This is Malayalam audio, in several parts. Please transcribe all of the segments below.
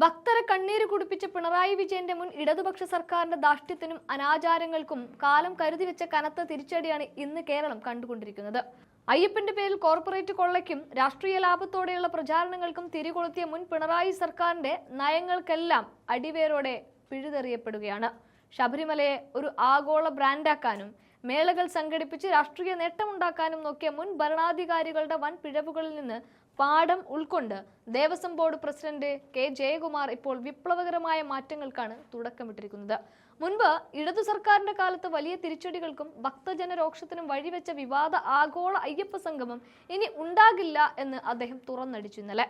ഭക്തരെ കണ്ണീര് കുടിപ്പിച്ച പിണറായി വിജയന്റെ മുൻ ഇടതുപക്ഷ സർക്കാരിന്റെ ധാർഷ്ട്യത്തിനും അനാചാരങ്ങൾക്കും കാലം കരുതിവെച്ച കനത്ത തിരിച്ചടിയാണ് ഇന്ന് കേരളം കണ്ടുകൊണ്ടിരിക്കുന്നത്. അയ്യപ്പന്റെ പേരിൽ കോർപ്പറേറ്റ് കൊള്ളയ്ക്കും രാഷ്ട്രീയ ലാഭത്തോടെയുള്ള പ്രചാരണങ്ങൾക്കും തിരികൊളുത്തിയ മുൻ പിണറായി സർക്കാരിന്റെ നയങ്ങൾക്കെല്ലാം അടിവേരോടെ പിഴുതെറിയപ്പെടുകയാണ്. ശബരിമലയെ ഒരു ആഗോള ബ്രാൻഡാക്കാനും മേളകൾ സംഘടിപ്പിച്ച് രാഷ്ട്രീയ നേട്ടമുണ്ടാക്കാനും നോക്കിയ മുൻ ഭരണാധികാരികളുടെ വൻ പിഴവുകളിൽ നിന്ന് പാഠം ഉൾക്കൊണ്ട് Devaswom board president K Jayakumar ഇപ്പോൾ വിപ്ലവകരമായ മാറ്റങ്ങൾക്കാണ് തുടക്കമിട്ടിരിക്കുന്നത്. മുൻപ് ഇടതു സർക്കാരിന്റെ കാലത്ത് വലിയ തിരിച്ചടികൾക്കും ഭക്തജനരോക്ഷത്തിനും വഴിവെച്ച വിവാദ ആഗോള അയ്യപ്പ സംഗമം ഇനി ഉണ്ടാകില്ല എന്ന് അദ്ദേഹം തുറന്നടിച്ചു. ഇന്നലെ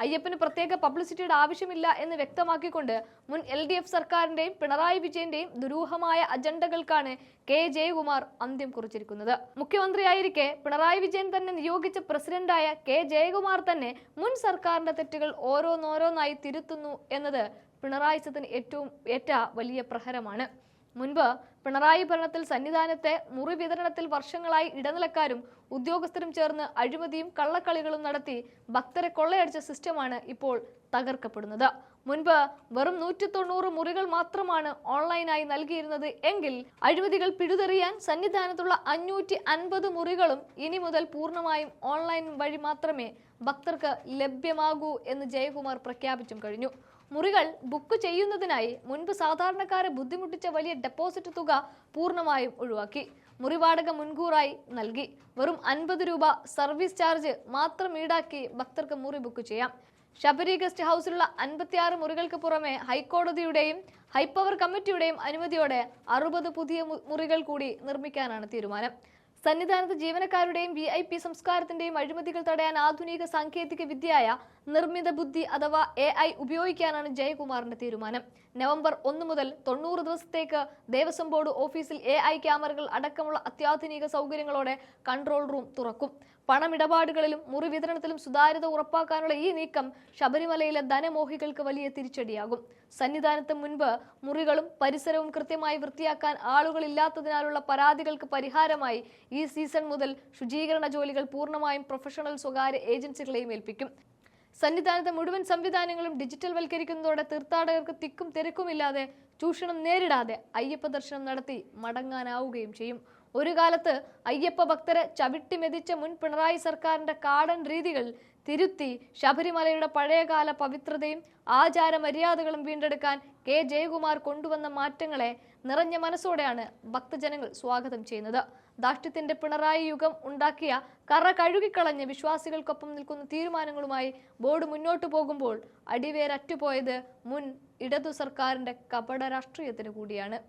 അയ്യപ്പന് പ്രത്യേക പബ്ലിസിറ്റിയുടെ ആവശ്യമില്ല എന്ന് വ്യക്തമാക്കിക്കൊണ്ട് മുൻ LDF സർക്കാരിന്റെയും പിണറായി വിജയന്റെയും ദുരൂഹമായ അജണ്ടകൾക്കാണ് കെ ജയകുമാർ അന്ത്യം കുറിച്ചിരിക്കുന്നത്. മുഖ്യമന്ത്രിയായിരിക്കെ പിണറായി വിജയൻ തന്നെ നിയോഗിച്ച പ്രസിഡന്റായ കെ ജയകുമാർ തന്നെ മുൻ സർക്കാരിന്റെ തെറ്റുകൾ ഓരോന്നോരോന്നായി തിരുത്തുന്നു എന്നത് പിണറായിസത്തിന് ഏറ്റ വലിയ പ്രഹരമാണ്. മുൻപ് പിണറായി ഭരണത്തിൽ സന്നിധാനത്തെ മുറി വിതരണത്തിൽ വർഷങ്ങളായി ഇടനിലക്കാരും ഉദ്യോഗസ്ഥരും ചേർന്ന് അഴിമതിയും കള്ളക്കളികളും നടത്തി ഭക്തരെ കൊള്ളയടിച്ച സിസ്റ്റമാണ് ഇപ്പോൾ തകർക്കപ്പെടുന്നത്. മുൻപ് വെറും 190 മുറികൾ മാത്രമാണ് ഓൺലൈനായി നൽകിയിരുന്നത് എങ്കിൽ അഴിമതികൾ പിഴുതെറിയാൻ സന്നിധാനത്തുള്ള 550 മുറികളും ഇനി മുതൽ പൂർണ്ണമായും ഓൺലൈൻ വഴി മാത്രമേ ഭക്തർക്ക് ലഭ്യമാകൂ എന്ന് ജയകുമാർ പ്രഖ്യാപിച്ചും കഴിഞ്ഞു. മുറികൾ ബുക്ക് ചെയ്യുന്നതിനായി മുൻപ് സാധാരണക്കാരെ ബുദ്ധിമുട്ടിച്ച വലിയ ഡെപ്പോസിറ്റ് തുക പൂർണ്ണമായും ഒഴിവാക്കി. മുറി വാടക മുൻകൂറായി നൽകി. വെറും 50 രൂപ സർവീസ് ചാർജ് മാത്രം ഈടാക്കി ഭക്തർക്ക് മുറി ബുക്ക് ചെയ്യാം. ശബരി ഗസ്റ്റ് ഹൗസിലുള്ള 56 മുറികൾക്ക് പുറമെ ഹൈക്കോടതിയുടെയും ഹൈപ്പവർ കമ്മിറ്റിയുടെയും അനുമതിയോടെ 60 പുതിയ മുറികൾ കൂടി നിർമ്മിക്കാനാണ് തീരുമാനം. സന്നിധാനത്ത് ജീവനക്കാരുടെയും VIP സംസ്കാരത്തിന്റെയും അഴിമതികൾ തടയാൻ ആധുനിക സാങ്കേതിക വിദ്യയായ നിർമ്മിത ബുദ്ധി അഥവാ AI ഉപയോഗിക്കാനാണ് ജയകുമാറിന്റെ തീരുമാനം. നവംബർ 1 മുതൽ 90 ദിവസത്തേക്ക് ദേവസ്വം ബോർഡ് ഓഫീസിൽ AI ക്യാമറകൾ അടക്കമുള്ള അത്യാധുനിക സൗകര്യങ്ങളോടെ കൺട്രോൾ റൂം തുറക്കും. പണമിടപാടുകളിലും മുറി വിതരണത്തിലും സുതാര്യത ഉറപ്പാക്കാനുള്ള ഈ നീക്കം ശബരിമലയിലെ ധനമോഹികൾക്ക് വലിയ തിരിച്ചടിയാകും. സന്നിധാനത്ത് മുൻപ് മുറികളും പരിസരവും കൃത്യമായി വൃത്തിയാക്കാൻ ആളുകളില്ലാത്തതിനാലുള്ള പരാതികൾക്ക് പരിഹാരമായി ഈ സീസൺ മുതൽ ശുചീകരണ ജോലികൾ പൂർണ്ണമായും പ്രൊഫഷണൽ സ്വകാര്യ ഏജൻസികളെയും ഏൽപ്പിക്കും. സന്നിധാനത്തെ മുഴുവൻ സംവിധാനങ്ങളും ഡിജിറ്റൽ വൽക്കരിക്കുന്നതോടെ തീർത്ഥാടകർക്ക് തിക്കും തിരക്കുമില്ലാതെ ചൂഷണം നേരിടാതെ അയ്യപ്പ ദർശനം നടത്തി മടങ്ങാനാവുകയും ചെയ്യും. ഒരു കാലത്ത് അയ്യപ്പ ഭക്തരെ ചവിട്ടി മെതിച്ച മുൻ പിണറായി സർക്കാരിന്റെ കാടൻ രീതികൾ തിരുത്തി ശബരിമലയുടെ പഴയകാല പവിത്രതയും ആചാര മര്യാദകളും വീണ്ടെടുക്കാൻ കെ ജയകുമാർ കൊണ്ടുവന്ന മാറ്റങ്ങളെ നിറഞ്ഞ മനസ്സോടെയാണ് ഭക്തജനങ്ങൾ സ്വാഗതം ചെയ്യുന്നത്. ധാർഷ്ട്യത്തിന്റെ പിണറായി യുഗം ഉണ്ടാക്കിയ കറ കഴുകിക്കളഞ്ഞ് വിശ്വാസികൾക്കൊപ്പം നിൽക്കുന്ന തീരുമാനങ്ങളുമായി ബോർഡ് മുന്നോട്ടു പോകുമ്പോൾ അടിവേരറ്റുപോയത് മുൻ ഇടതു സർക്കാരിന്റെ കപട രാഷ്ട്രീയത്തിന് കൂടിയാണ്.